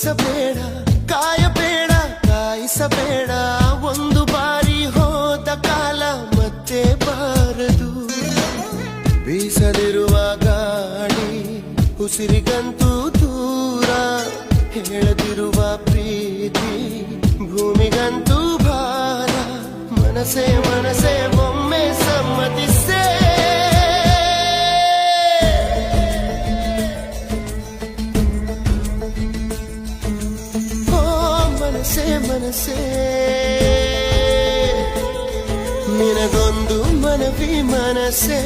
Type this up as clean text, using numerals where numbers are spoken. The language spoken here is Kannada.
ಯೋಚಿಸಬೇಡ, ಕಾಯಬೇಡ, ಕಾಯಿಸಬೇಡ. ಒಂದು ಬಾರಿ ಹೋದ ಕಾಲ ಮತ್ತೆ ಬಾರದು. ಬೀಸದಿರುವ ಗಾಳಿ ಉಸಿರಿಗಂತೂ ದೂರ, ಹೇಳದಿರುವ ಪ್ರೀತಿ ಭೂಮಿಗಂತೂ ಭಾರ. ಮನಸೇ ಮನಸೇ ಒಮ್ಮೆ ಸಮ್ಮತಿಸೇ. ಮನಸೇ ಮನಸೇ ನಿನಗೊಂದು ಮನವಿ ಮನಸೇ.